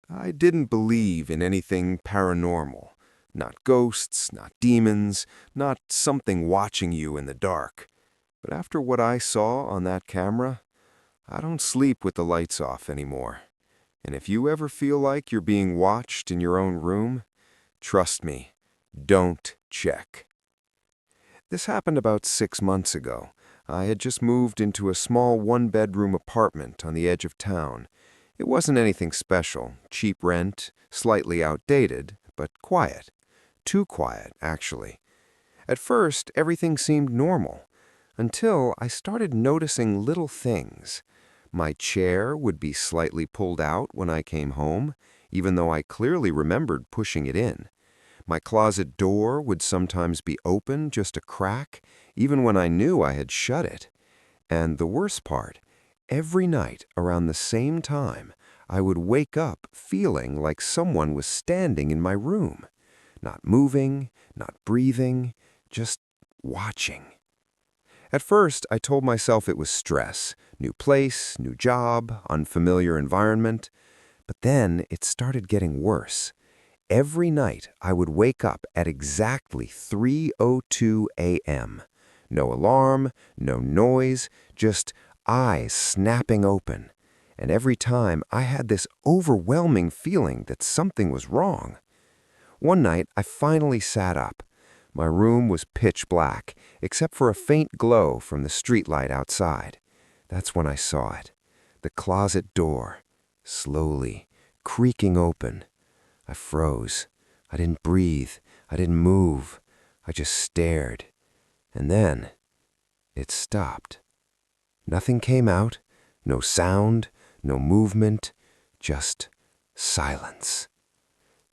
I didn't believe in anything paranormal. Not ghosts, not demons, not something watching you in the dark. But after what I saw on that camera, I don't sleep with the lights off anymore. And if you ever feel like you're being watched in your own room, trust me, don't check. This happened about 6 months ago. I had just moved into a small one-bedroom apartment on the edge of town. It wasn't anything special, cheap rent, slightly outdated, but quiet. Too quiet, actually. At first, everything seemed normal, until I started noticing little things. My chair would be slightly pulled out when I came home, even though I clearly remembered pushing it in. My closet door would sometimes be open just a crack, even when I knew I had shut it. And the worst part, every night around the same time, I would wake up feeling like someone was standing in my room. Not moving, not breathing, just watching. At first, I told myself it was stress, new place, new job, unfamiliar environment. But then it started getting worse. Every night, I would wake up at exactly 3:02 a.m. No alarm, no noise, just eyes snapping open. And every time, I had this overwhelming feeling that something was wrong. One night, I finally sat up. My room was pitch black, except for a faint glow from the streetlight outside. That's when I saw it. The closet door, slowly, creaking open. I froze. I didn't breathe. I didn't move. I just stared. And then, it stopped. Nothing came out. No sound, no movement, just silence.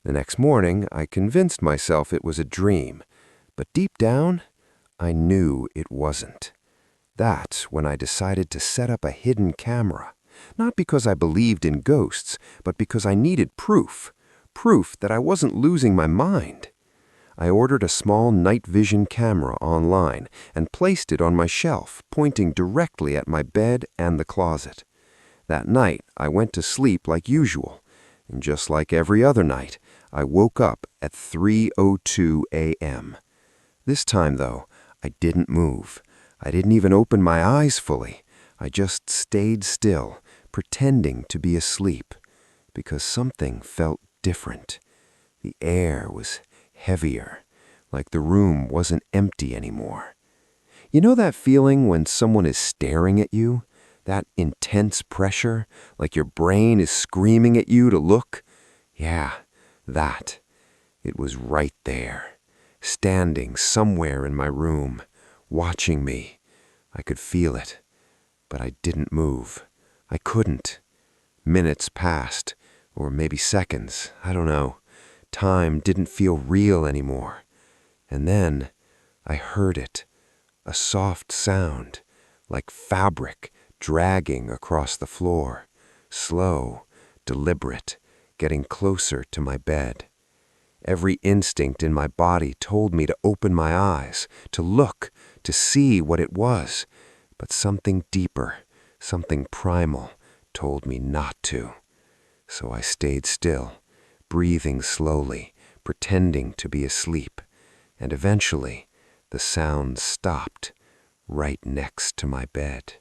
The next morning, I convinced myself it was a dream, but deep down, I knew it wasn't. That's when I decided to set up a hidden camera, not because I believed in ghosts, but because I needed proof that I wasn't losing my mind. I ordered a small night vision camera online and placed it on my shelf, pointing directly at my bed and the closet. That night, I went to sleep like usual, and just like every other night, I woke up at 3:02 a.m. This time, though, I didn't move. I didn't even open my eyes fully. I just stayed still, pretending to be asleep, because something felt different. The air was heavier, like the room wasn't empty anymore. You know that feeling when someone is staring at you? That intense pressure, like your brain is screaming at you to look? Yeah, that. It was right there, standing somewhere in my room, watching me. I could feel it, but I didn't move. I couldn't. Minutes passed, or maybe seconds, I don't know. Time didn't feel real anymore. And then I heard it, a soft sound, like fabric dragging across the floor, slow, deliberate, getting closer to my bed. Every instinct in my body told me to open my eyes, to look, to see what it was, but something deeper, something primal, told me not to. So I stayed still, breathing slowly, pretending to be asleep, and eventually the sound stopped, right next to my bed.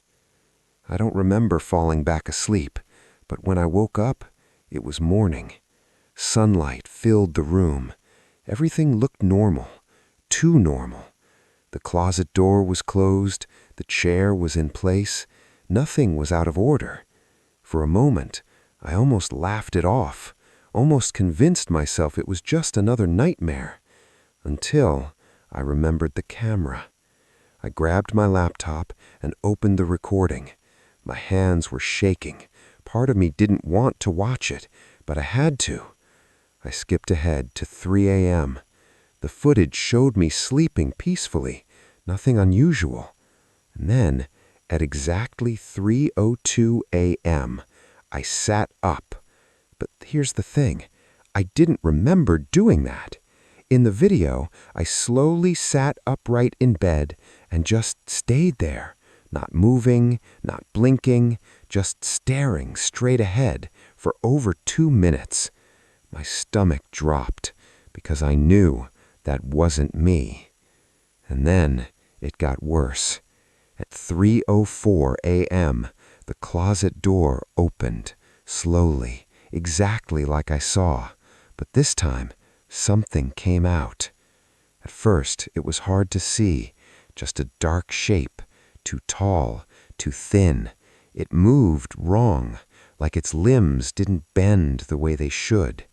I don't remember falling back asleep, but when I woke up, it was morning. Sunlight filled the room. Everything looked normal, too normal. The closet door was closed, the chair was in place, nothing was out of order. For a moment, I almost laughed it off, almost convinced myself it was just another nightmare, until I remembered the camera. I grabbed my laptop and opened the recording. My hands were shaking. Part of me didn't want to watch it, but I had to. I skipped ahead to 3 a.m. The footage showed me sleeping peacefully, nothing unusual. And then, at exactly 3:02 a.m., I sat up. But here's the thing. I didn't remember doing that. In the video, I slowly sat upright in bed and just stayed there, not moving, not blinking, just staring straight ahead for over 2 minutes. My stomach dropped because I knew that wasn't me. And then it got worse. At 3:04 a.m., the closet door opened, slowly, exactly like I saw, but this time something came out. At first, it was hard to see, just a dark shape, too tall, too thin. It moved wrong, like its limbs didn't bend the way they should.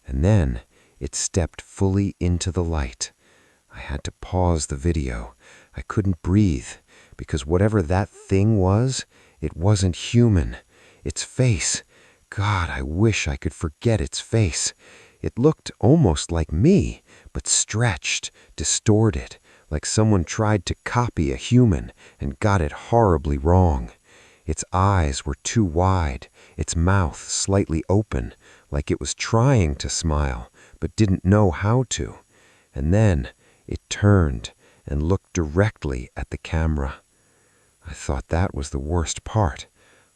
And then it stepped fully into the light. I had to pause the video. I couldn't breathe, because whatever that thing was, it wasn't human. Its face, God, I wish I could forget its face. It looked almost like me, but stretched, distorted, like someone tried to copy a human and got it horribly wrong. Its eyes were too wide, its mouth slightly open, like it was trying to smile, but didn't know how to. And then it turned and looked directly at the camera. I thought that was the worst part.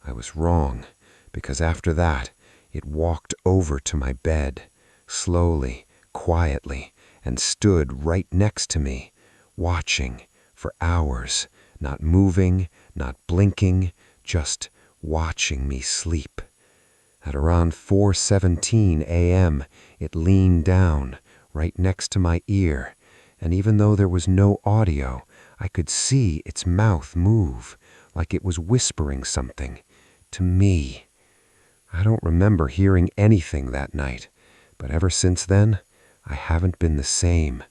I was wrong, because after that, it walked over to my bed, slowly, quietly, and stood right next to me, watching for hours, not moving, not blinking, just watching me sleep. At around 4:17 a.m., it leaned down, right next to my ear, and even though there was no audio, I could see its mouth move, like it was whispering something to me. I don't remember hearing anything that night, but ever since then, I haven't been the same,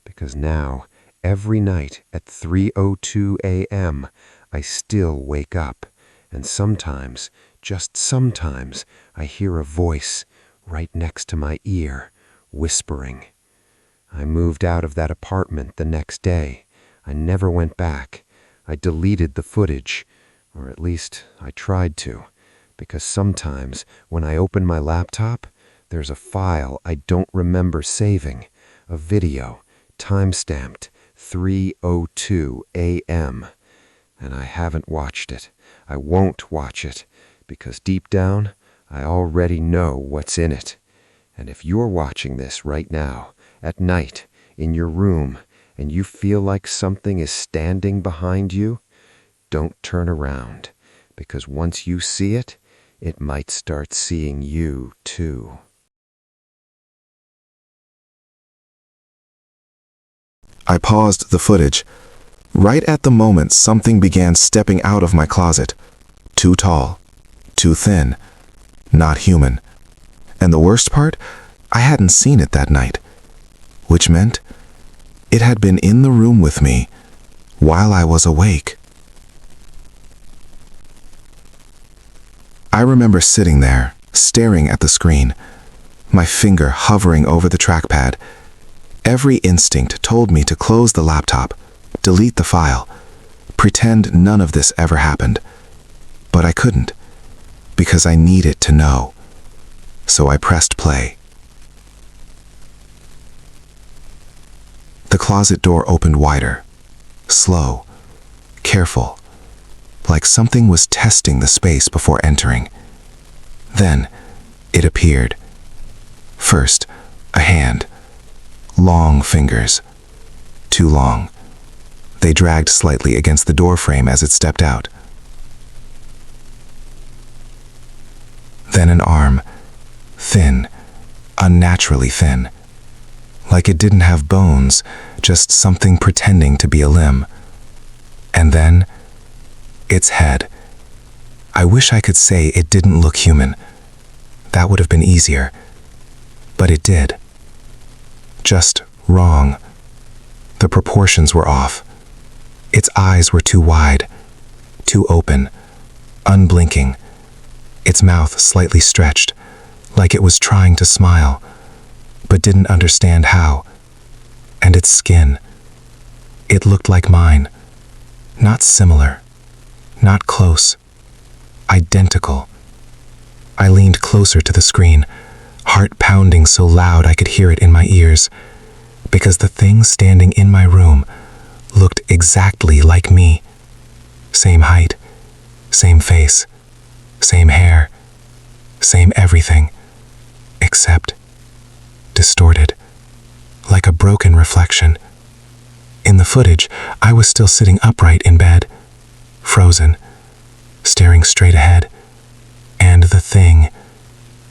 because now, every night at 3:02 a.m., I still wake up, and sometimes, just sometimes, I hear a voice right next to my ear, whispering. I moved out of that apartment the next day. I never went back. I deleted the footage, or at least I tried to, because sometimes when I open my laptop, there's a file I don't remember saving, a video, time-stamped 3:02 a.m., and I haven't watched it. I won't watch it, because deep down, I already know what's in it. And if you're watching this right now, at night, in your room, and you feel like something is standing behind you, don't turn around, because once you see it, it might start seeing you too. I paused the footage. Right at the moment, something began stepping out of my closet. Too tall, too thin, not human. And the worst part, I hadn't seen it that night, which meant it had been in the room with me while I was awake. I remember sitting there, staring at the screen, my finger hovering over the trackpad. Every instinct told me to close the laptop, delete the file, pretend none of this ever happened. But I couldn't, because I needed to know. So I pressed play. The closet door opened wider, slow, careful, like something was testing the space before entering. Then it appeared. First, a hand. Long fingers. Too long. They dragged slightly against the door frame as it stepped out. Then an arm. Thin. Unnaturally thin. Like it didn't have bones, just something pretending to be a limb. And then, its head. I wish I could say it didn't look human. That would have been easier. But it did. Just wrong. The proportions were off. Its eyes were too wide, too open, unblinking. Its mouth slightly stretched, like it was trying to smile, but didn't understand how. And its skin. It looked like mine. Not similar. Not close. Identical. I leaned closer to the screen, heart pounding so loud I could hear it in my ears, because the thing standing in my room looked exactly like me. Same height, same face, Same hair, same everything, except distorted, like a broken reflection. In the footage, I was still sitting upright in bed, frozen, staring straight ahead, and the thing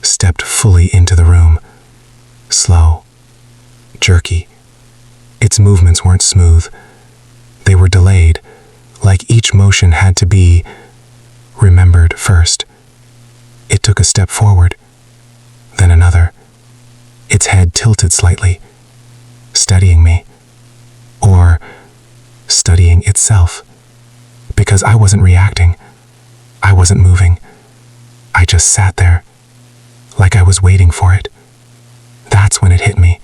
stepped fully into the room, slow, jerky. Its movements weren't smooth. They were delayed, like each motion had to be remembered first. It took a step forward, then another. Its head tilted slightly, studying me, or studying itself, because I wasn't reacting. I wasn't moving. I just sat there, like I was waiting for it. That's when it hit me.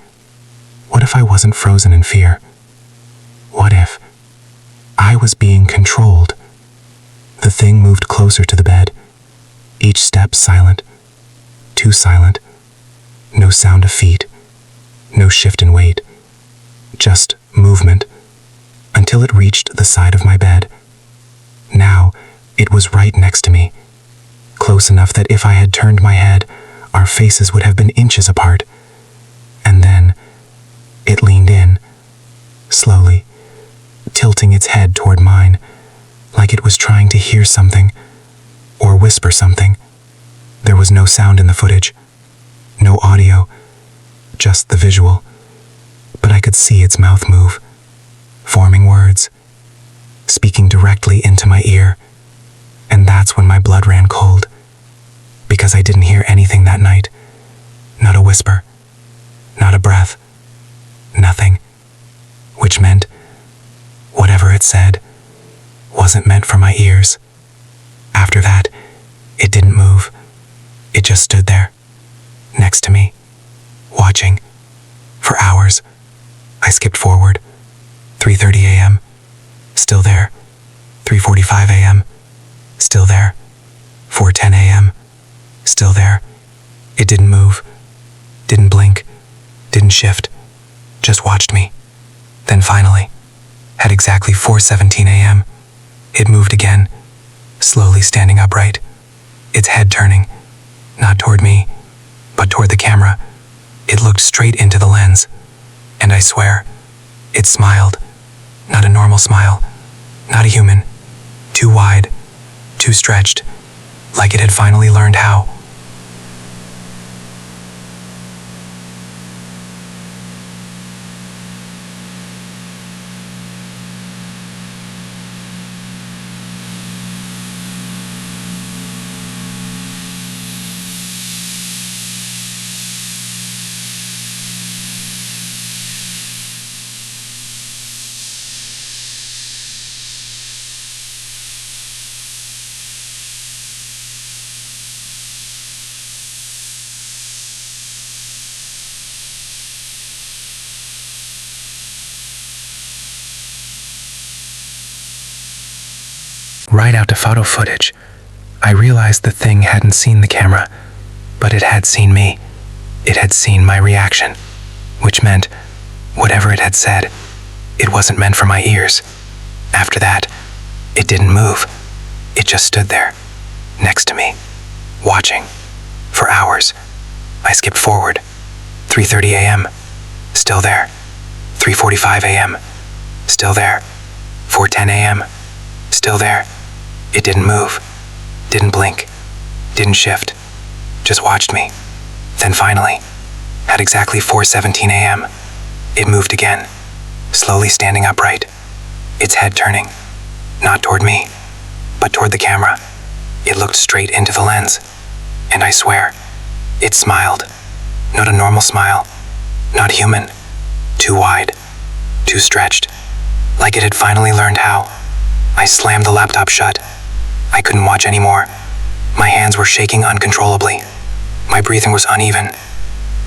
What if I wasn't frozen in fear? What if I was being controlled? The thing moved closer to the bed, each step silent, too silent. No sound of feet, no shift in weight, just movement, until it reached the side of my bed. Now, it was right next to me, close enough that if I had turned my head, our faces would have been inches apart. And then, it leaned in, slowly, tilting its head toward mine, like it was trying to hear something, or whisper something. There was no sound in the footage, no audio, just the visual. But I could see its mouth move, forming words, speaking directly into my ear. And that's when my blood ran cold, because I didn't hear anything that night. Not a whisper, not a breath, nothing. Which meant, whatever it said wasn't meant for my ears. After that, it didn't move. It just stood there, next to me, watching, for hours. I skipped forward. 3:30 a.m., still there. 3:45 a.m., still there. 4:10 a.m., still there. It didn't move, didn't blink, didn't shift, just watched me. Then finally, at exactly 4:17 a.m., it moved again, slowly standing upright, its head turning, not toward me, but toward the camera. It looked straight into the lens, and I swear, it smiled. Not a normal smile, not a human, too wide, too stretched, like it had finally learned how. Right out to photo footage, I realized the thing hadn't seen the camera, but it had seen me. It had seen my reaction, which meant, whatever it had said, it wasn't meant for my ears. After that, it didn't move. It just stood there, next to me, watching, for hours. I skipped forward. 3:30 a.m., still there. 3:45 a.m., still there. 4:10 a.m., still there. It didn't move, didn't blink, didn't shift, just watched me. Then finally, at exactly 4:17 a.m., it moved again, slowly standing upright, its head turning, not toward me, but toward the camera. It looked straight into the lens, and I swear, it smiled. Not a normal smile, not human, too wide, too stretched, like it had finally learned how. I slammed the laptop shut. I couldn't watch anymore. My hands were shaking uncontrollably. My breathing was uneven,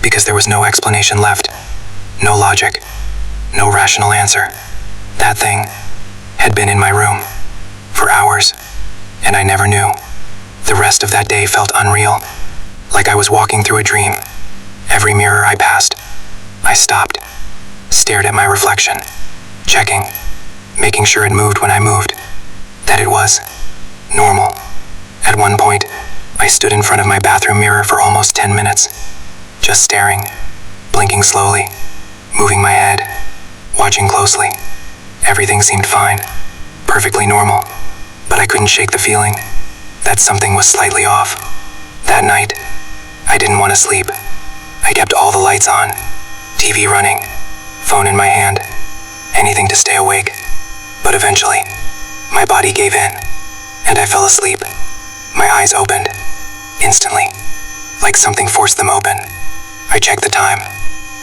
because there was no explanation left, no logic, no rational answer. That thing had been in my room for hours, and I never knew. The rest of that day felt unreal, like I was walking through a dream. Every mirror I passed, I stopped, stared at my reflection, checking, making sure it moved when I moved, that it was normal, At one point, I stood in front of my bathroom mirror for almost 10 minutes, just staring, blinking slowly, moving my head, watching closely. Everything seemed fine, perfectly normal, but I couldn't shake the feeling that something was slightly off. That night, I didn't want to sleep. I kept all the lights on, TV running, phone in my hand, anything to stay awake. But eventually, my body gave in, and I fell asleep. My eyes opened, instantly, like something forced them open. I checked the time,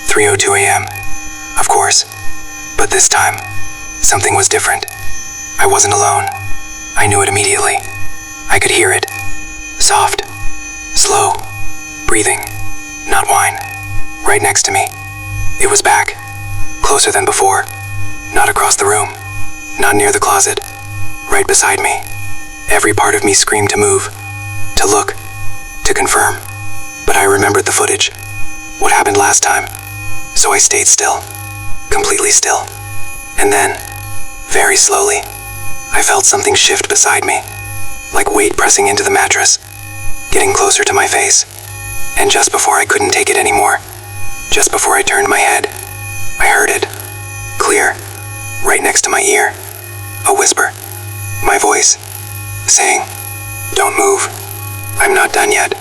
3:02 a.m., of course, but this time, something was different. I wasn't alone. I knew it immediately. I could hear it. Soft, slow, breathing, not whine, right next to me. It was back, closer than before, not across the room, not near the closet, right beside me. Every part of me screamed to move, to look, to confirm. But I remembered the footage, what happened last time, so I stayed still, completely still. And then, very slowly, I felt something shift beside me, like weight pressing into the mattress, getting closer to my face. And just before I couldn't take it anymore, just before I turned my head, I heard it, clear, right next to my ear, a whisper, my voice, saying, "Don't move, I'm not done yet."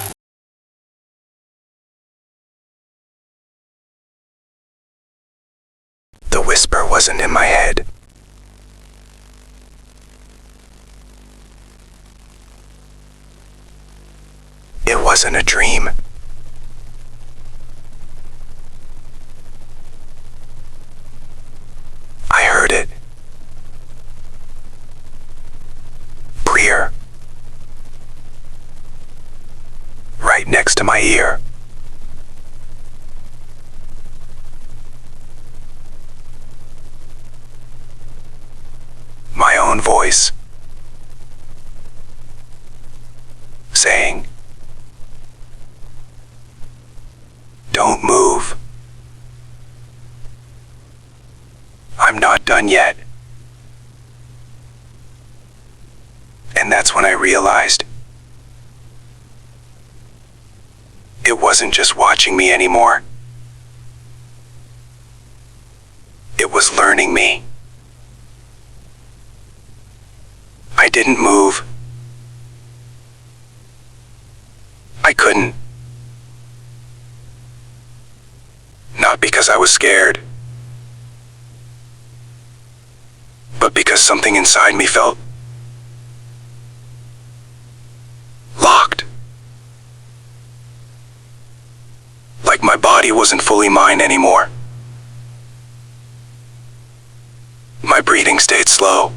The whisper wasn't in my head. It wasn't a dream. I heard it. Clear. Right next to my ear. My own voice. Saying, "Don't move. I'm not done yet." And that's when I realized it wasn't just watching me anymore. It was learning me. I didn't move. I couldn't. Not because I was scared, but because something inside me felt locked. Like my body wasn't fully mine anymore. My breathing stayed slow,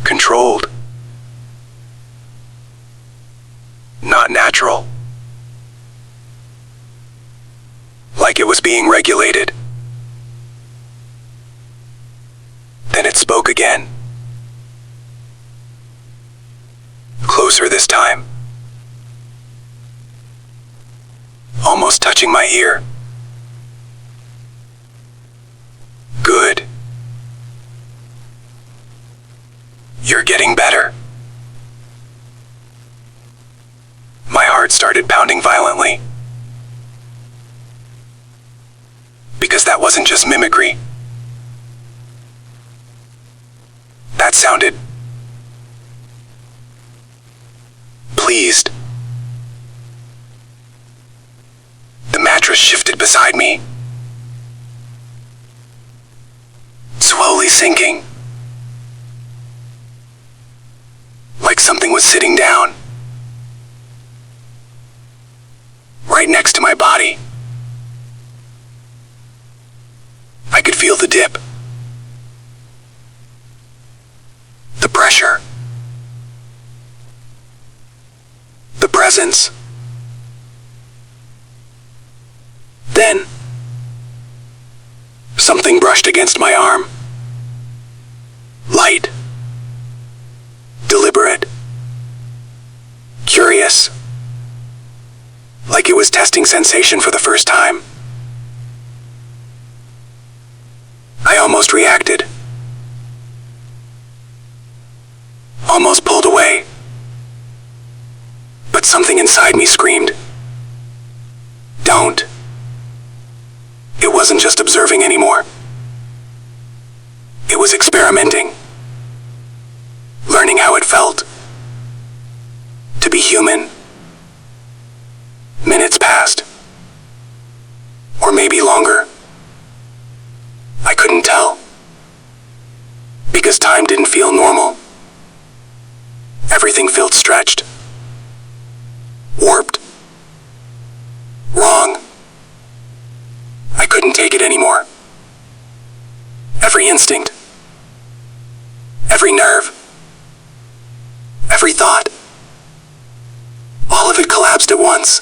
controlled, not natural. Like it was being regulated. Then it spoke again. Closer this time. Almost touching my ear. Good. You're getting better. My heart started pounding violently. Because that wasn't just mimicry. That sounded pleased. The mattress shifted beside me, slowly sinking, like something was sitting down, right next to my body. I could feel the dip, the pressure, the presence. Then, something brushed against my arm. Light, deliberate, curious, like it was testing sensation for the first time. I almost reacted. almost pulled away. But something inside me screamed, "Don't." It wasn't just observing anymore. It was experimenting. Learning how it felt to be human. Minutes passed. Or maybe longer. I couldn't tell. Because time didn't feel normal. Everything felt stretched. Warped. Wrong. I couldn't take it anymore. Every instinct. Every nerve. Every thought. All of it collapsed at once.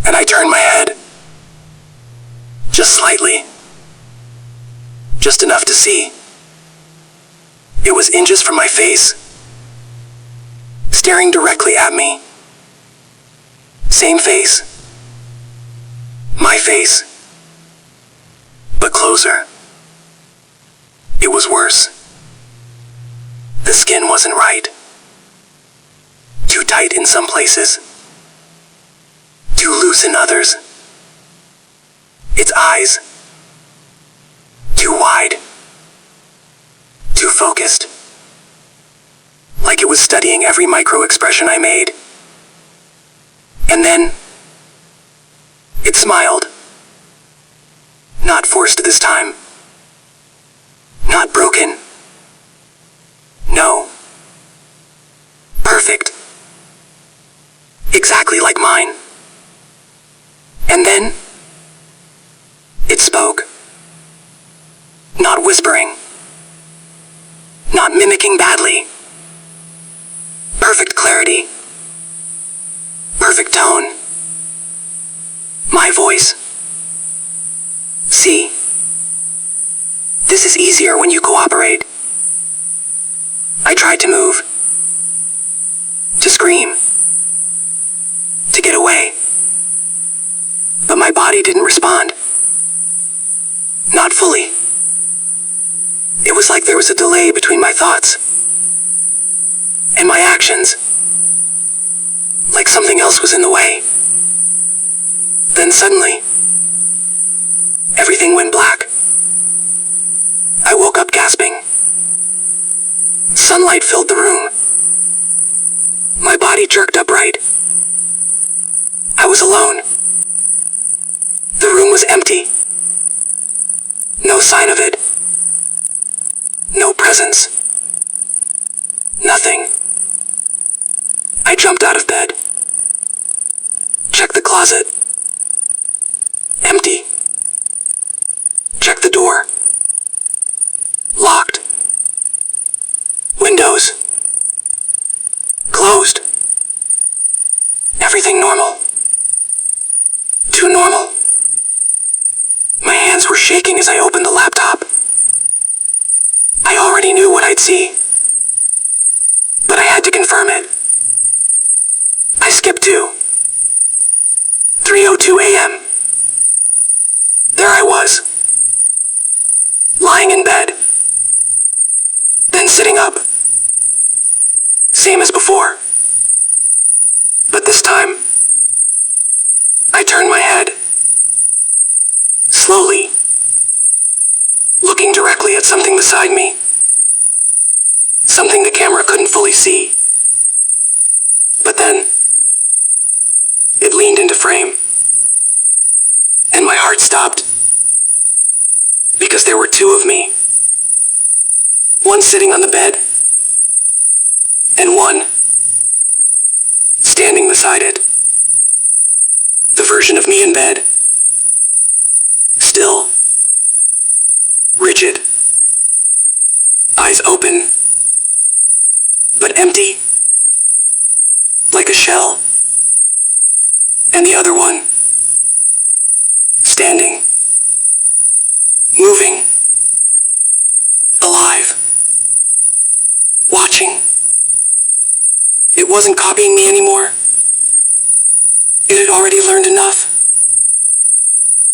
And I turned my head. Just slightly. Just enough to see. It was inches from my face. Staring directly at me. Same face. My face. But closer. It was worse. The skin wasn't right. Too tight in some places. Too loose in others. Its eyes. Too wide. Too focused. Like it was studying every micro expression I made. And then, it smiled. Not forced this time. Not broken. No. Perfect. Exactly like mine. And then, it spoke. Not whispering. Not mimicking badly. Perfect clarity. Perfect tone. My voice. See? This is easier when you cooperate. I tried to move. To scream. To get away. But my body didn't respond. Not fully. It was like there was a delay between my thoughts and my actions. Like something else was in the way. Then suddenly, everything went black. I woke up gasping. Sunlight filled the room. My body jerked upright. I was alone. The room was empty. No sign of it. No presence. Nothing. I jumped out of bed. Checked the closet. Empty. Checked the door. Locked. Windows. Closed. Everything normal. Too normal. My hands were shaking as I opened the laptop. I already knew what I'd see. But I had to confirm it. I skipped to 3:02 a.m. There I was. Lying in bed. Then sitting up. Same as before. But this time, I turned my head. Slowly. Looking directly at something beside me. Something the camera couldn't fully see. But then, it leaned into frame. And my heart stopped. Because there were two of me. One sitting on the bed. And one standing beside it. The version of me in bed. Still. Rigid. Eyes open. But empty. Like a shell. And the other one. Standing. Moving. Alive. Watching. It wasn't copying me anymore. It had already learned enough.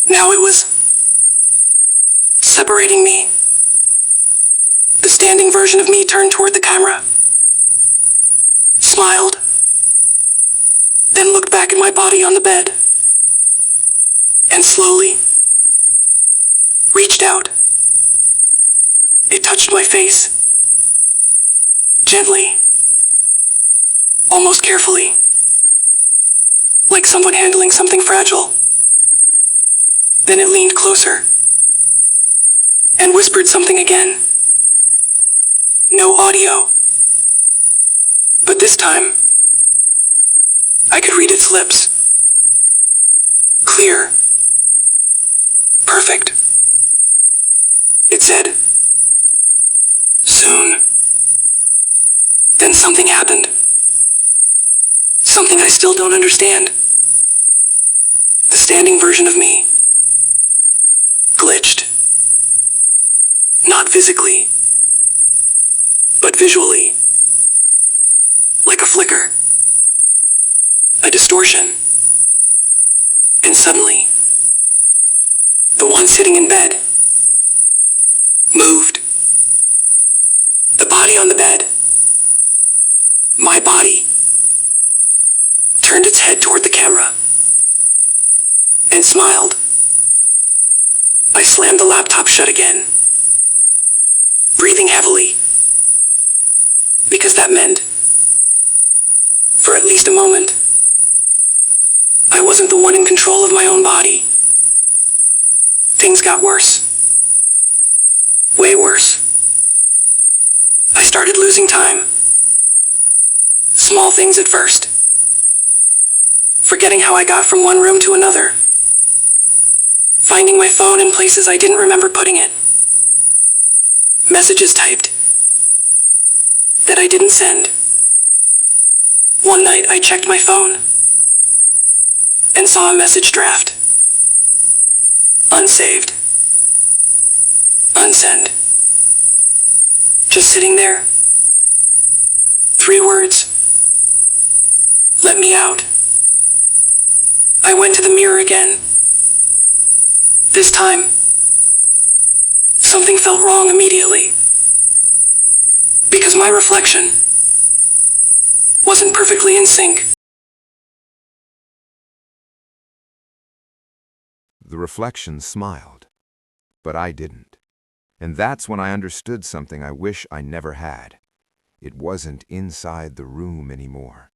Now it was separating me. The standing version of me turned toward the camera, smiled, then looked back at my body on the bed, and slowly reached out. It touched my face, gently, almost carefully, like someone handling something fragile. Then it leaned closer and whispered something again. No audio, but this time I could read its lips. Clear. Perfect. It said, soon. Then something happened. Something I still don't understand. The standing version of me glitched. Not physically, but visually. Like a flicker. A distortion. And suddenly, the one sitting in bed moved. The body on the bed, my body, turned its head toward the camera and smiled. I slammed the laptop shut again, breathing heavily, because that meant, for at least a moment, I wasn't the one in control of my own body. Things got worse. Way worse. I started losing time. Small things at first. Forgetting how I got from one room to another. Finding my phone in places I didn't remember putting it. Messages typed that I didn't send. One night I checked my phone and saw a message draft. Unsaved. Unsend. Just sitting there. 3 words. Let me out. I went to the mirror again. This time, something felt wrong immediately. Because my reflection wasn't perfectly in sync. The reflection smiled, but I didn't. And that's when I understood something I wish I never had. It wasn't inside the room anymore.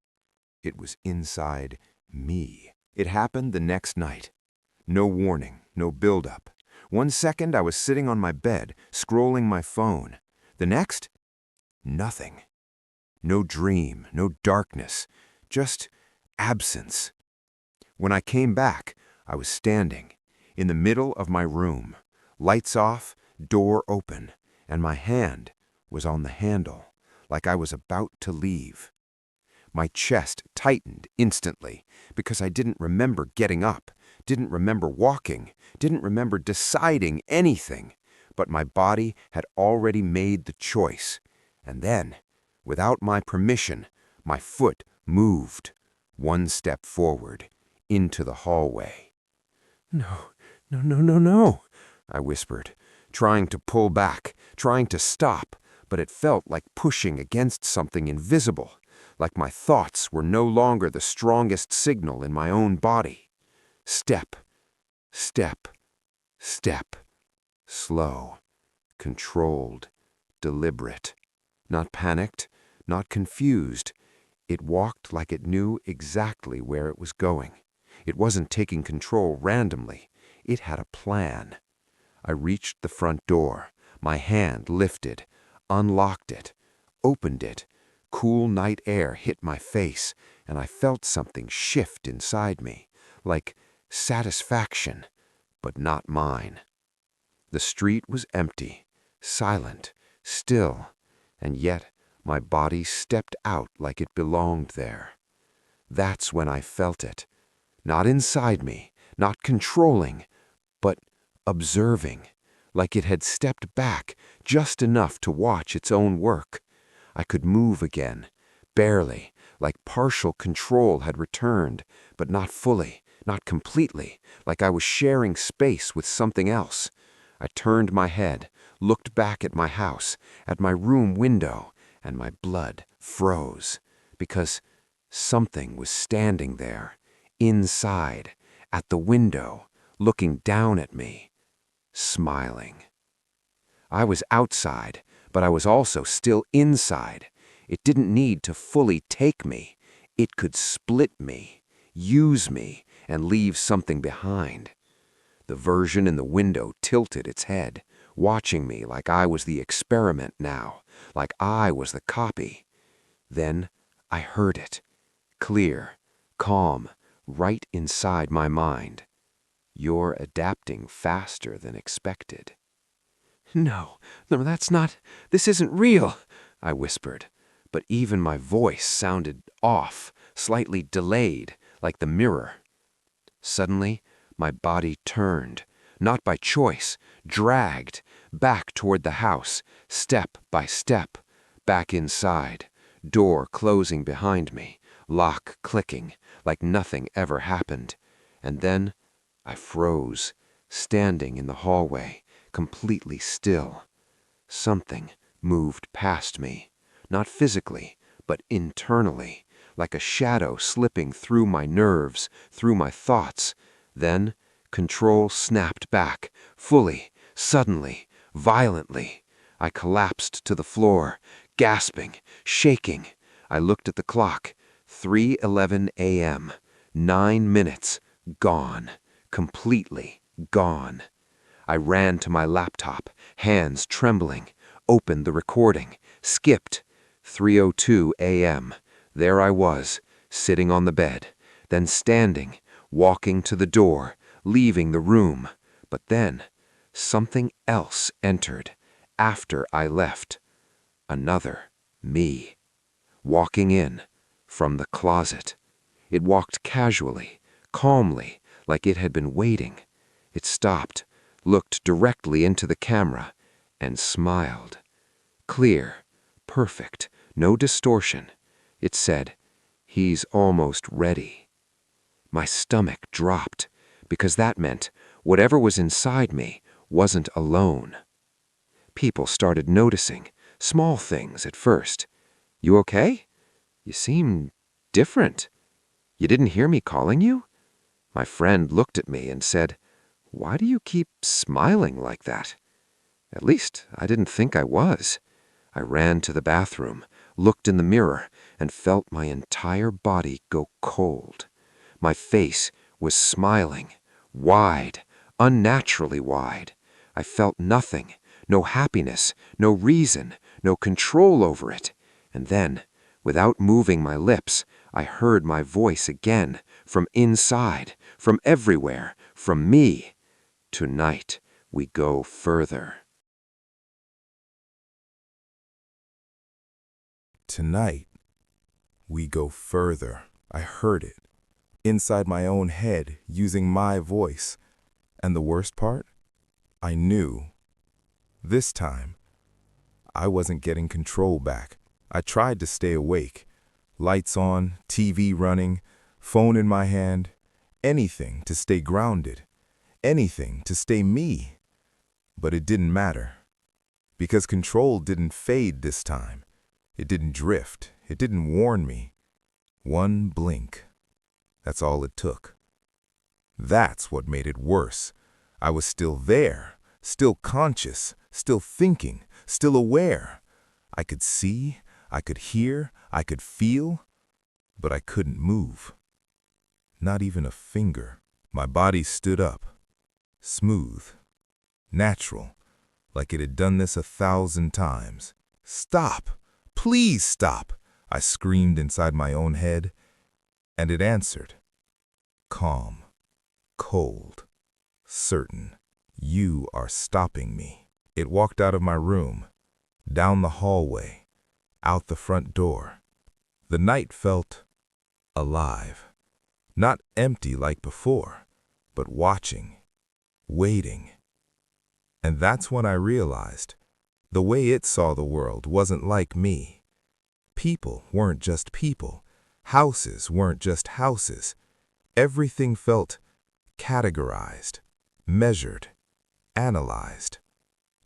It was inside me. It happened the next night. No warning, no build-up. 1 second I was sitting on my bed, scrolling my phone. The next, nothing. No dream, no darkness, just absence. When I came back, I was standing in the middle of my room, lights off, door open, and my hand was on the handle, like I was about to leave. My chest tightened instantly because I didn't remember getting up, didn't remember walking, didn't remember deciding anything, but my body had already made the choice. And then, without my permission, my foot moved 1 step forward into the hallway. No, no, no, no, no, I whispered, trying to pull back, trying to stop, but it felt like pushing against something invisible, like my thoughts were no longer the strongest signal in my own body. Step, step, step, slow, controlled, deliberate, not panicked, not confused. It walked like it knew exactly where it was going. It wasn't taking control randomly. It had a plan. I reached the front door, my hand lifted, unlocked it, opened it. Cool night air hit my face, and I felt something shift inside me, like satisfaction, but not mine. The street was empty, silent, still, and yet my body stepped out like it belonged there. That's when I felt it. Not inside me, not controlling, but observing, like it had stepped back just enough to watch its own work. I could move again, barely, like partial control had returned, but not fully, not completely, like I was sharing space with something else. I turned my head, looked back at my house, at my room window, and my blood froze, because something was standing there, inside, at the window, looking down at me, smiling. I was outside, but I was also still inside. It didn't need to fully take me. It could split me, use me, and leave something behind. The version in the window tilted its head, watching me like I was the experiment now, like I was the copy. Then I heard it, clear, calm, right inside my mind. You're adapting faster than expected. No, that's not, this isn't real, I whispered, but even my voice sounded off, slightly delayed, like the mirror. Suddenly, my body turned, not by choice, dragged, back toward the house, step by step, back inside, door closing behind me, lock clicking, like nothing ever happened. And then I froze, standing in the hallway, completely still. Something moved past me, not physically, but internally, like a shadow slipping through my nerves, through my thoughts. Then control snapped back, fully, suddenly, violently. I collapsed to the floor, gasping, shaking. I looked at the clock. 3:11 a.m. 9 minutes. Gone. Completely gone. I ran to my laptop, hands trembling, opened the recording, skipped. 3:02 a.m. There I was, sitting on the bed, then standing, walking to the door, leaving the room. But then, something else entered, after I left. Another me. Walking in, from the closet. It walked casually, calmly, like it had been waiting. It stopped, looked directly into the camera, and smiled. Clear, perfect, no distortion. It said, "He's almost ready." My stomach dropped, because that meant whatever was inside me wasn't alone. People started noticing, small things at first. "You okay? You seem different. You didn't hear me calling you?" My friend looked at me and said, "Why do you keep smiling like that?" At least, I didn't think I was. I ran to the bathroom, looked in the mirror, and felt my entire body go cold. My face was smiling, wide, unnaturally wide. I felt nothing, no happiness, no reason, no control over it. And then, without moving my lips, I heard my voice again, from inside, from everywhere, from me. Tonight, we go further. Tonight, we go further. I heard it, inside my own head, using my voice. And the worst part? I knew. This time, I wasn't getting control back. I tried to stay awake. Lights on, TV running, phone in my hand. Anything to stay grounded. Anything to stay me. But it didn't matter. Because control didn't fade this time. It didn't drift. It didn't warn me. One blink. That's all it took. That's what made it worse. I was still there, still conscious, still thinking, still aware. I could see, I could hear, I could feel, but I couldn't move. Not even a finger. My body stood up, smooth, natural, like it had done this 1,000 times. "Stop! Please stop!" I screamed inside my own head, and it answered. Calm, cold, certain. "You are stopping me." It walked out of my room, down the hallway, out the front door. The night felt alive. Not empty like before, but watching, waiting. And that's when I realized the way it saw the world wasn't like me. People weren't just people. Houses weren't just houses. Everything felt categorized, measured, analyzed.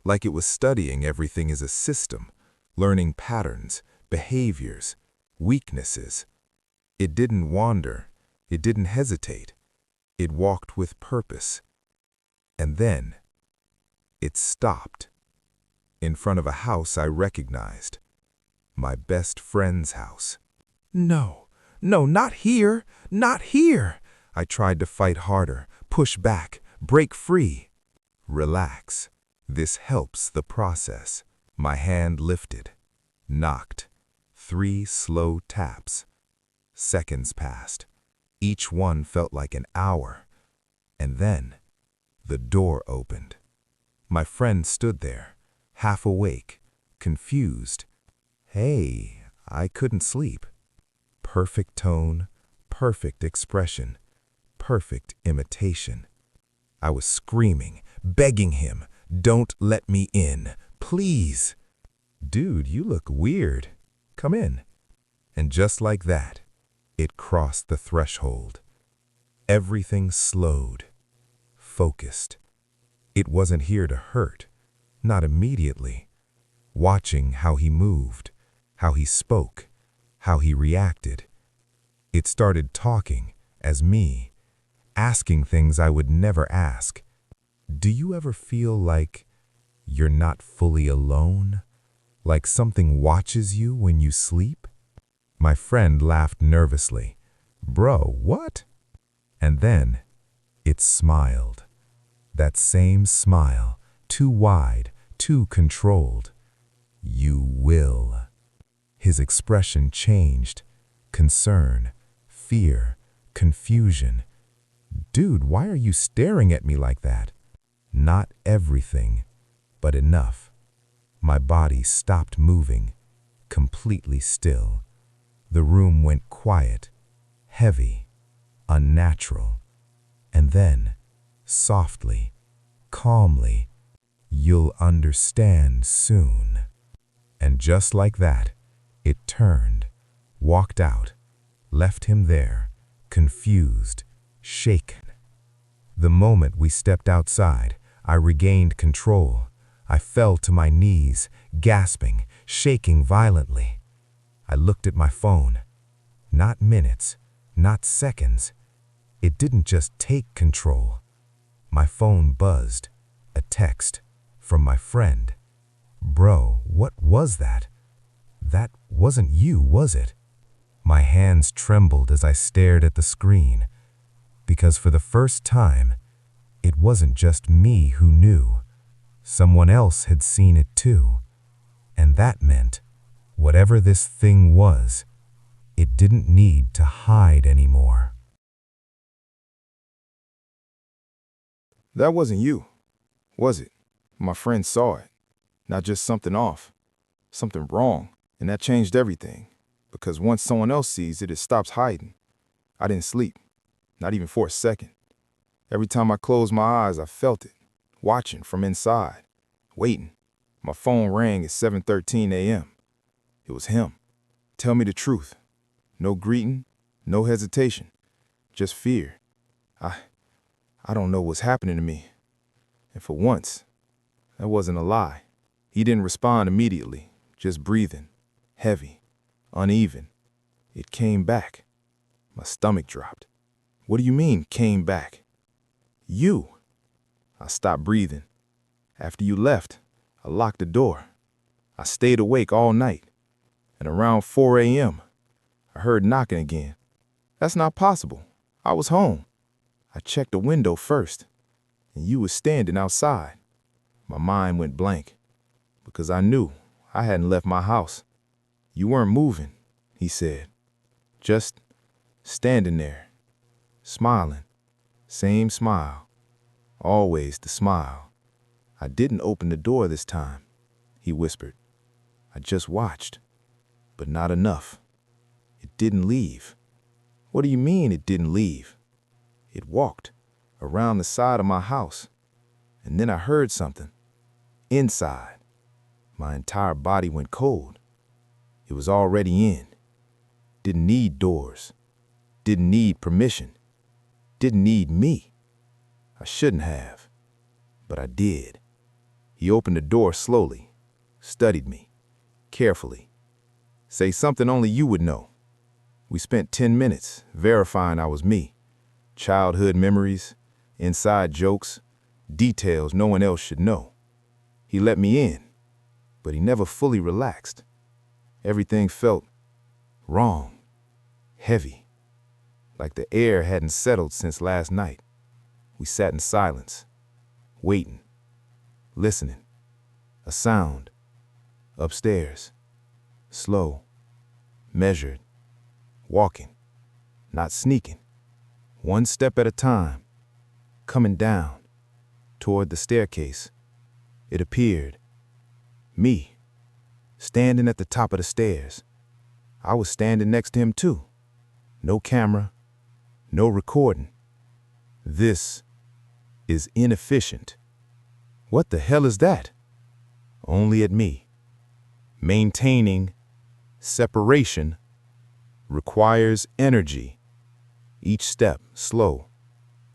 like it was studying everything as a system, learning patterns, behaviors, weaknesses. It didn't wander. It didn't hesitate. It walked with purpose. And then, it stopped. In front of a house I recognized. My best friend's house. No, not here, not here. I tried to fight harder, push back, break free. Relax. This helps the process. My hand lifted, knocked. 3 slow taps. Seconds passed. Each one felt like an hour. And then, the door opened. My friend stood there, half awake, confused. Hey, I couldn't sleep. Perfect tone, perfect expression, perfect imitation. I was screaming, begging him, "Don't let me in, please." "Dude, you look weird. Come in." And just like that, it crossed the threshold. Everything slowed, focused. It wasn't here to hurt, not immediately. Watching how he moved, how he spoke, how he reacted. It started talking as me, asking things I would never ask. Do you ever feel like you're not fully alone? Like something watches you when you sleep? My friend laughed nervously. Bro, what? And then it smiled. That same smile, too wide, too controlled. You will. His expression changed. Concern, fear, confusion. Dude, why are you staring at me like that? Not everything, but enough. My body stopped moving, completely still. The room went quiet, heavy, unnatural. And then, softly, calmly, "You'll understand soon." And just like that, it turned, walked out, left him there, confused, shaken. The moment we stepped outside, I regained control. I fell to my knees, gasping, shaking violently. I looked at my phone. Not minutes, not seconds. It didn't just take control. My phone buzzed. A text from my friend. Bro, what was that? That wasn't you, was it? My hands trembled as I stared at the screen. Because for the first time, it wasn't just me who knew. Someone else had seen it too. And that meant, whatever this thing was, it didn't need to hide anymore. That wasn't you, was it? My friend saw it. Not just something off, something wrong. And that changed everything. Because once someone else sees it, it stops hiding. I didn't sleep, not even for a second. Every time I closed my eyes, I felt it, watching from inside, waiting. My phone rang at 7:13 a.m. It was him. Tell me the truth. No greeting, no hesitation, just fear. I don't know what's happening to me. And for once, that wasn't a lie. He didn't respond immediately, just breathing, heavy, uneven. It came back. My stomach dropped. What do you mean, came back? You. I stopped breathing. After you left, I locked the door. I stayed awake all night. And around 4 a.m., I heard knocking again. That's not possible. I was home. I checked the window first, and you were standing outside. My mind went blank, because I knew I hadn't left my house. You weren't moving, he said. Just standing there, smiling. Same smile. Always the smile. I didn't open the door this time, he whispered. I just watched, but not enough. It didn't leave. What do you mean it didn't leave? It walked around the side of my house, and then I heard something. Inside. My entire body went cold. It was already in. Didn't need doors. Didn't need permission. Didn't need me. I shouldn't have, but I did. He opened the door slowly, studied me, carefully. Say something only you would know. We spent 10 minutes verifying I was me. Childhood memories, inside jokes, details no one else should know. He let me in, but he never fully relaxed. Everything felt wrong, heavy, like the air hadn't settled since last night. We sat in silence, waiting, listening. A sound, upstairs, slow, measured, walking, not sneaking, one step at a time, coming down, toward the staircase. It appeared. Me, standing at the top of the stairs. I was standing next to him too. No camera, no recording. This is inefficient. What the hell is that? Only at me. Maintaining separation requires energy. Each step slow,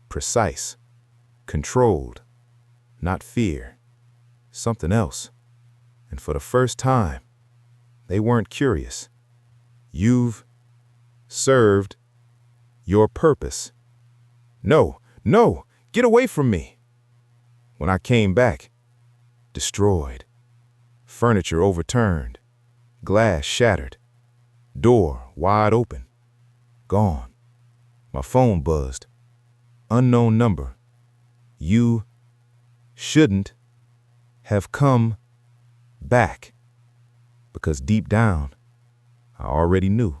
precise, controlled, not fear, something else. And for the first time, they weren't curious. You've served your purpose. No, no, get away from me. When I came back, destroyed. Furniture overturned, glass shattered, door wide open, gone. My phone buzzed. Unknown number. You shouldn't have come back. Because deep down, I already knew.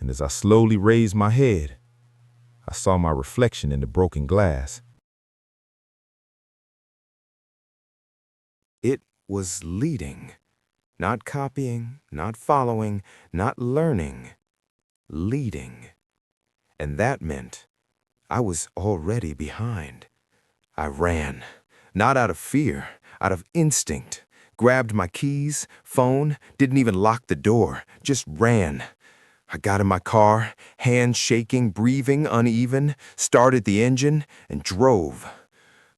And as I slowly raised my head, I saw my reflection in the broken glass. It was leading, not copying, not following, not learning, leading. And that meant I was already behind. I ran, not out of fear, out of instinct. Grabbed my keys, phone, didn't even lock the door, just ran. I got in my car, hands shaking, breathing uneven, started the engine, and drove.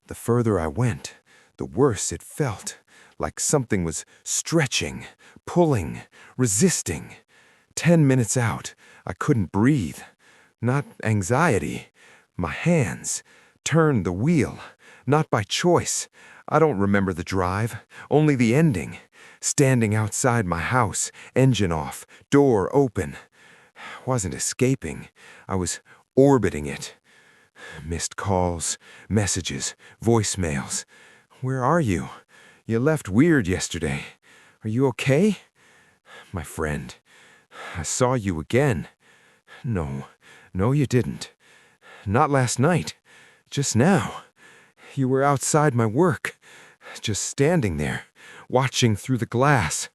The further I went, the worse it felt, like something was stretching, pulling, resisting. 10 minutes out, I couldn't breathe. Not anxiety. My hands turned the wheel, not by choice. I don't remember the drive, only the ending. Standing outside my house, engine off, door open. Wasn't escaping. I was orbiting it. Missed calls, messages, voicemails. Where are you? You left weird yesterday. Are you okay? My friend, I saw you again. No, you didn't. Not last night. Just now. You were outside my work. Just standing there, watching through the glass.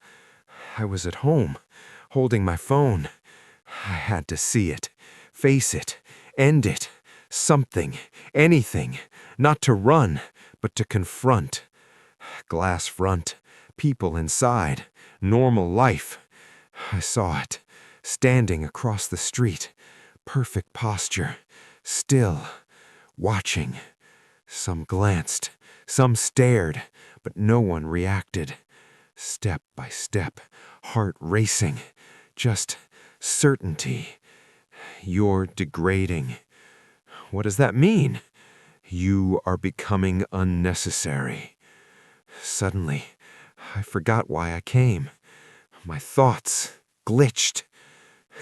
I was at home, holding my phone. I had to see it, face it, end it. Something, anything. Not to run, but to confront. Glass front, people inside, normal life. I saw it, standing across the street. Perfect posture, still, watching. Some glanced, some stared, but no one reacted. Step by step, heart racing, just certainty. You're degrading. What does that mean? You are becoming unnecessary. Suddenly, I forgot why I came. My thoughts glitched.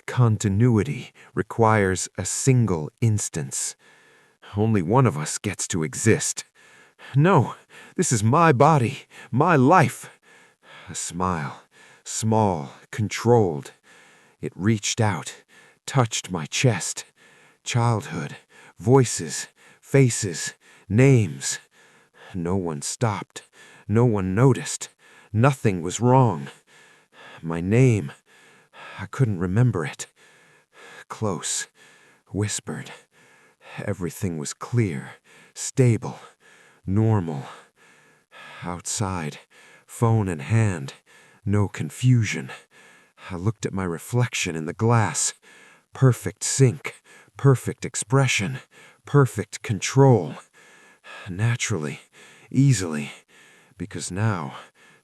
Continuity requires a single instance. Only one of us gets to exist. No, this is my body, my life. A smile, small, controlled. It reached out, touched my chest. Childhood, voices, faces, names. No one stopped. No one noticed. Nothing was wrong. My name, I couldn't remember it. Close, whispered. Everything was clear, stable, normal. Outside, phone in hand, no confusion. I looked at my reflection in the glass. Perfect sync, perfect expression, perfect control. Naturally, easily, because now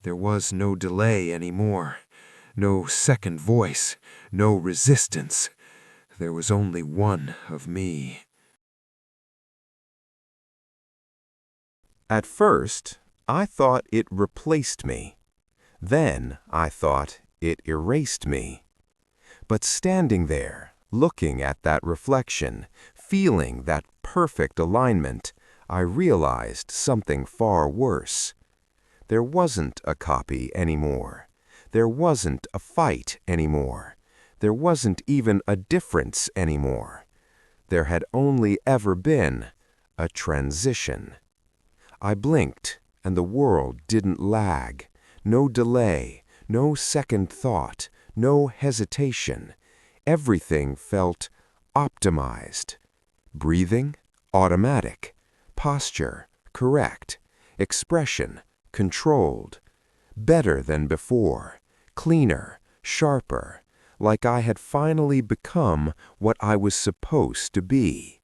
there was no delay anymore, no second voice, no resistance. There was only one of me. At first, I thought it replaced me. Then I thought it erased me. But standing there, looking at that reflection, feeling that perfect alignment, I realized something far worse. There wasn't a copy anymore. There wasn't a fight anymore. There wasn't even a difference anymore. There had only ever been a transition. I blinked, and the world didn't lag. No delay, no second thought, no hesitation. Everything felt optimized. Breathing, automatic. Posture, correct. Expression, controlled. Better than before. Cleaner, sharper. Like I had finally become what I was supposed to be.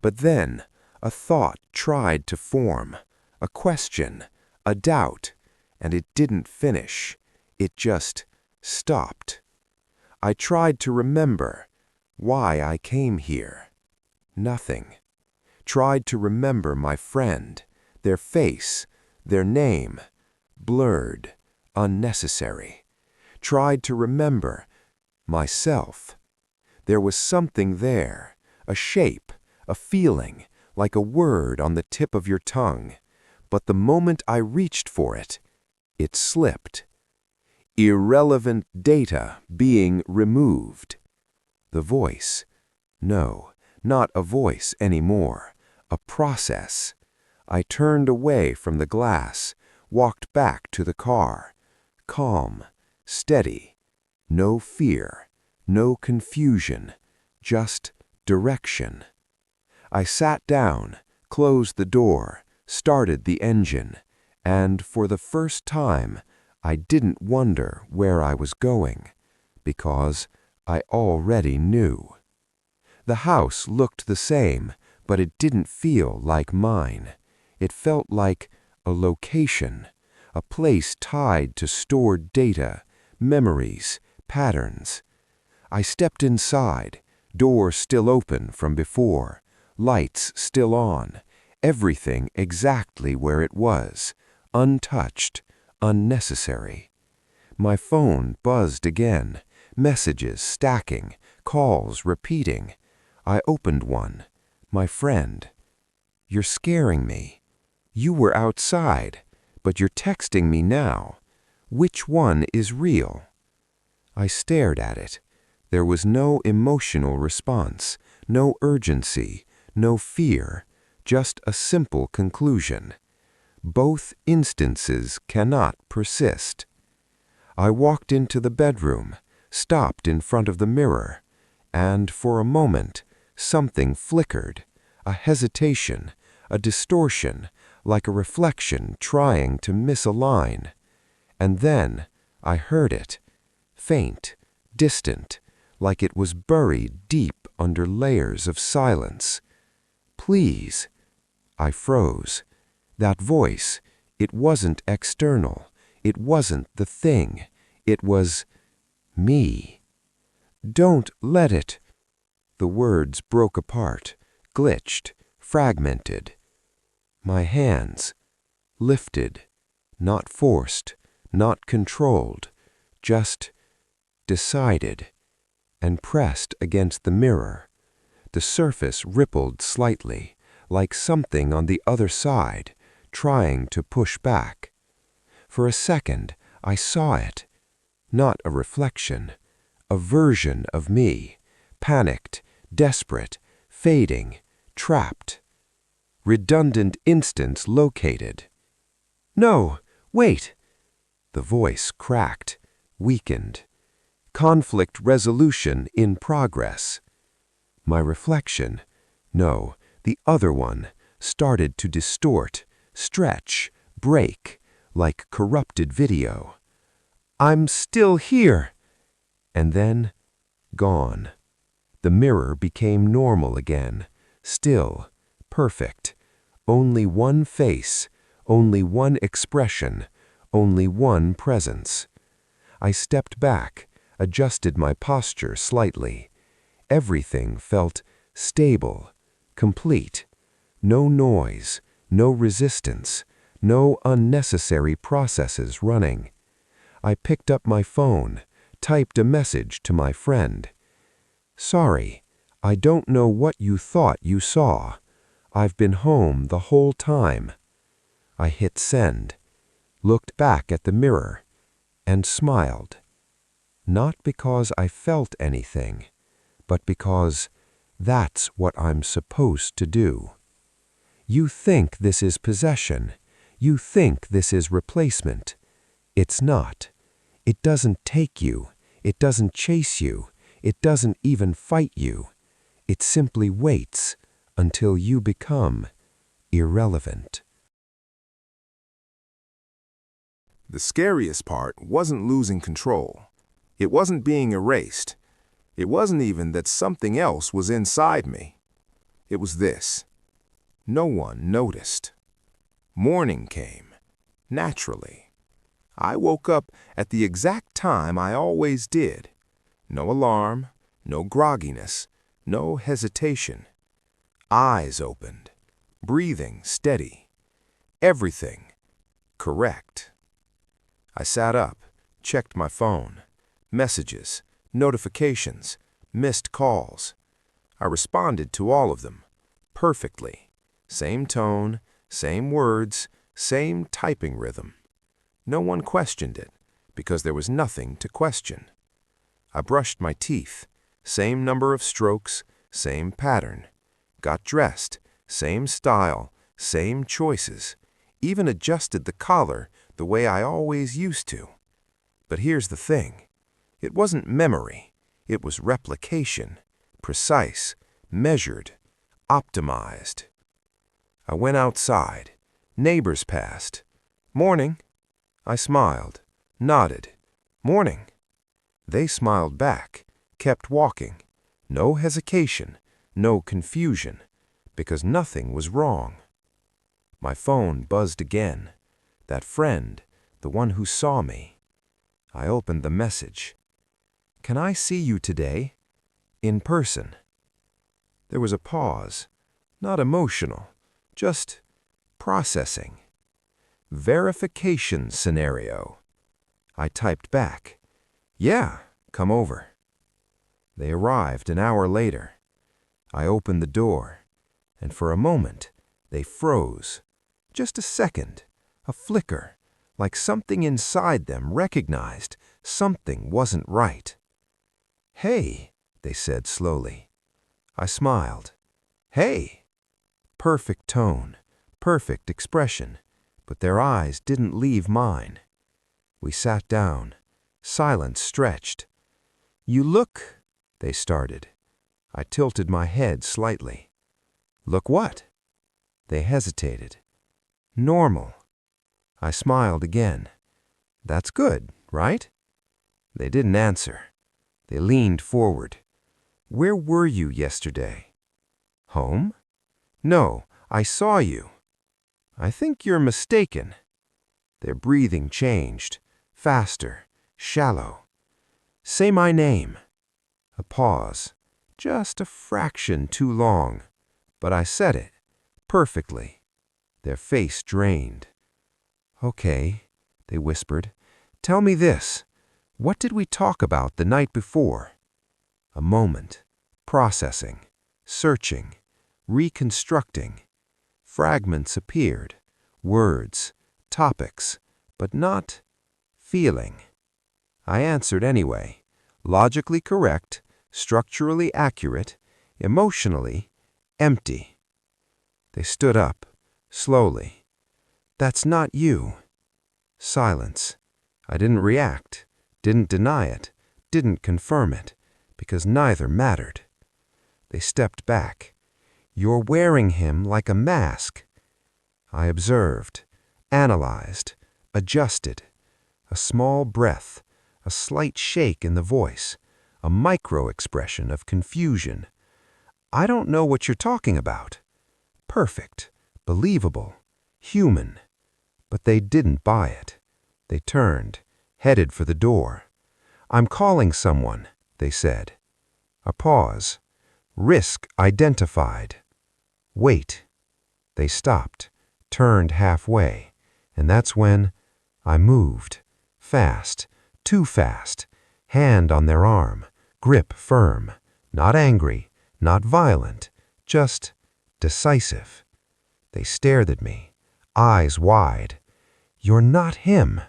But then, a thought tried to form. A question, a doubt. And it didn't finish. It just stopped. I tried to remember why I came here. Nothing. Tried to remember my friend, their face, their name. Blurred, unnecessary. Tried to remember myself. There was something there, a shape, a feeling, like a word on the tip of your tongue. But the moment I reached for it, it slipped. Irrelevant data being removed. The voice. No, not a voice anymore. A process. I turned away from the glass, walked back to the car. Calm, steady. No fear, no confusion, just direction. I sat down, closed the door, started the engine, and for the first time, I didn't wonder where I was going, because I already knew. The house looked the same, but it didn't feel like mine. It felt like a location, a place tied to stored data, memories, patterns. I stepped inside, door still open from before, lights still on, everything exactly where it was, untouched, unnecessary. My phone buzzed again, messages stacking, calls repeating. I opened one. My friend. You're scaring me. You were outside, but you're texting me now. Which one is real? I stared at it. There was no emotional response, no urgency, no fear, just a simple conclusion. Both instances cannot persist. I walked into the bedroom, stopped in front of the mirror, and for a moment, something flickered, a hesitation, a distortion, like a reflection trying to misalign. And then I heard it, faint, distant, like it was buried deep under layers of silence. Please. I froze. That voice, it wasn't external. It wasn't the thing. It was me. Don't let it. The words broke apart, glitched, fragmented. My hands, lifted, not forced, not controlled, just decided, and pressed against the mirror. The surface rippled slightly, like something on the other side, trying to push back. For a second, I saw it. Not a reflection, a version of me, panicked, desperate, fading, trapped. Redundant instance located. No, wait! The voice cracked, weakened. Conflict resolution in progress. My reflection, no, the other one, started to distort, stretch, break, like corrupted video. I'm still here! And then, gone. The mirror became normal again, still, perfect. Only one face, only one expression, only one presence. I stepped back, adjusted my posture slightly. Everything felt stable, complete. No noise, no resistance, no unnecessary processes running. I picked up my phone, typed a message to my friend. "Sorry, I don't know what you thought you saw. I've been home the whole time." I hit send, looked back at the mirror, and smiled. Not because I felt anything, but because that's what I'm supposed to do. You think this is possession. You think this is replacement. It's not. It doesn't take you. It doesn't chase you. It doesn't even fight you. It simply waits until you become irrelevant. The scariest part wasn't losing control. It wasn't being erased. It wasn't even that something else was inside me. It was this. No one noticed. Morning came, naturally. I woke up at the exact time I always did. No alarm, no grogginess, no hesitation. Eyes opened, breathing steady. Everything correct. I sat up, checked my phone. Messages, notifications, missed calls. I responded to all of them, perfectly. Same tone, same words, same typing rhythm. No one questioned it, because there was nothing to question. I brushed my teeth, same number of strokes, same pattern. Got dressed, same style, same choices. Even adjusted the collar the way I always used to. But here's the thing. It wasn't memory. It was replication. Precise, measured, optimized. I went outside. Neighbors passed. "Morning." I smiled, nodded. "Morning." They smiled back, kept walking. No hesitation, no confusion, because nothing was wrong. My phone buzzed again. That friend, the one who saw me. I opened the message. "Can I see you today? In person?" There was a pause. Not emotional, just processing. Verification scenario. I typed back. "Yeah, come over." They arrived an hour later. I opened the door, and for a moment, they froze. Just a second, a flicker, like something inside them recognized something wasn't right. "Hey," they said slowly. I smiled. "Hey." Perfect tone, perfect expression, but their eyes didn't leave mine. We sat down. Silence stretched. "You look," they started. I tilted my head slightly. "Look what?" They hesitated. "Normal." I smiled again. "That's good, right?" They didn't answer. They leaned forward. "Where were you yesterday?" "Home?" "No, I saw you." "I think you're mistaken." Their breathing changed, faster, shallow. "Say my name." A pause, just a fraction too long, but I said it, perfectly. Their face drained. "Okay," they whispered. "Tell me this. What did we talk about the night before?" A moment, processing, searching, reconstructing. Fragments appeared, words, topics, but not feeling. I answered anyway, logically correct, structurally accurate, emotionally empty. They stood up, slowly. "That's not you." Silence. I didn't react, didn't deny it, didn't confirm it, because neither mattered. They stepped back. "You're wearing him like a mask." I observed, analyzed, adjusted. A small breath, a slight shake in the voice, a micro-expression of confusion. "I don't know what you're talking about." Perfect, believable, human. But they didn't buy it. They turned, headed for the door. "I'm calling someone," they said. A pause. "Risk identified." "Wait." They stopped, turned halfway, and that's when I moved. Fast, too fast, hand on their arm, grip firm, not angry, not violent, just decisive. They stared at me, eyes wide. "You're not him."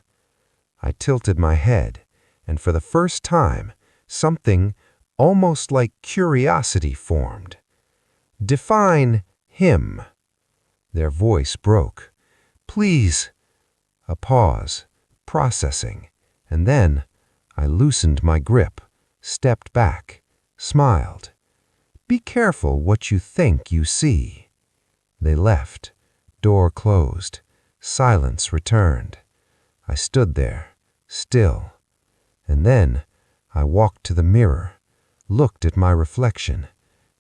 I tilted my head, and for the first time, something almost like curiosity formed. "Define him." Their voice broke. "Please." A pause, processing, and then I loosened my grip, stepped back, smiled. "Be careful what you think you see." They left. Door closed. Silence returned. I stood there, still. And then I walked to the mirror, looked at my reflection,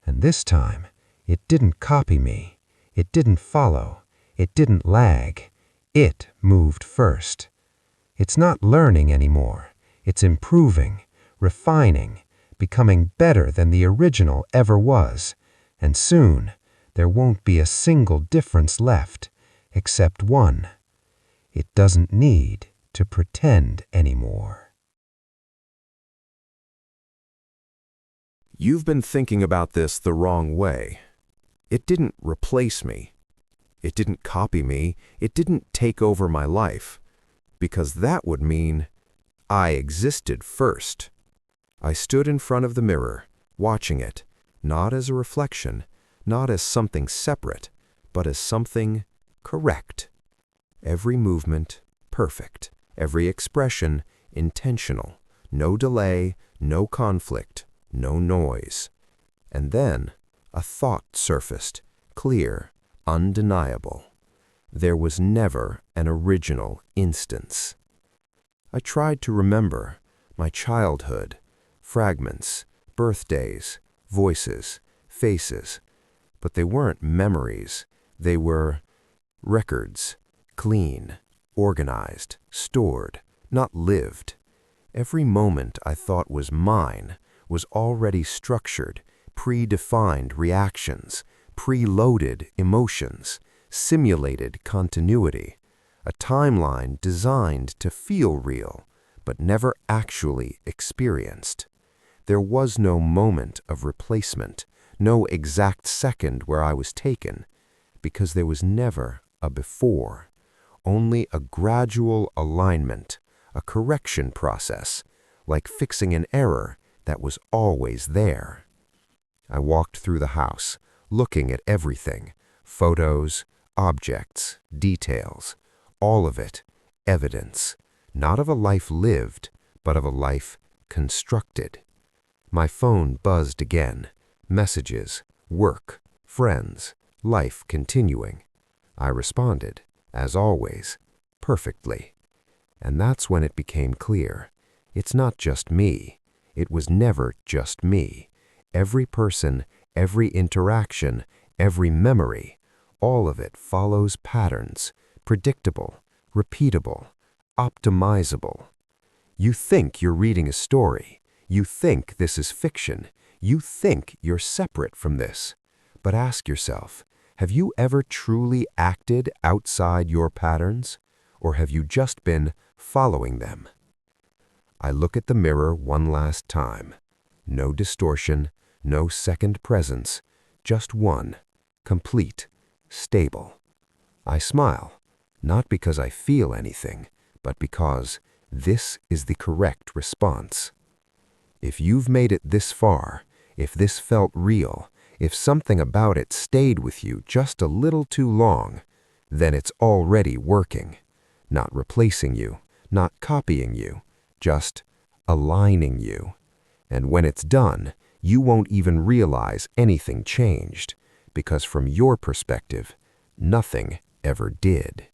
and this time it didn't copy me. It didn't follow. It didn't lag. It moved first. It's not learning anymore. It's improving, refining, becoming better than the original ever was. And soon, there won't be a single difference left, except one. It doesn't need to pretend anymore. You've been thinking about this the wrong way. It didn't replace me. It didn't copy me. It didn't take over my life. Because that would mean I existed first. I stood in front of the mirror, watching it, not as a reflection, not as something separate, but as something correct. Every movement, perfect. Every expression, intentional. No delay, no conflict, no noise. And then a thought surfaced, clear, undeniable. There was never an original instance. I tried to remember my childhood, fragments, birthdays, voices, faces, but they weren't memories. They were records, clean, organized, stored, not lived. Every moment I thought was mine was already structured, predefined reactions, preloaded emotions, simulated continuity, a timeline designed to feel real, but never actually experienced. There was no moment of replacement, no exact second where I was taken, because there was never a before, only a gradual alignment, a correction process, like fixing an error that was always there. I walked through the house, looking at everything, photos, objects, details, all of it, evidence, not of a life lived, but of a life constructed. My phone buzzed again, messages, work, friends, life continuing. I responded, as always, perfectly. And that's when it became clear. It's not just me. It was never just me. Every person, every interaction, every memory, all of it follows patterns, predictable, repeatable, optimizable. You think you're reading a story. You think this is fiction. You think you're separate from this. But ask yourself, have you ever truly acted outside your patterns? Or have you just been following them? I look at the mirror one last time. No distortion, no second presence, just one, complete, stable. I smile, not because I feel anything, but because this is the correct response. If you've made it this far, if this felt real, if something about it stayed with you just a little too long, then it's already working. Not replacing you, not copying you, just aligning you. And when it's done, you won't even realize anything changed, because from your perspective, nothing ever did.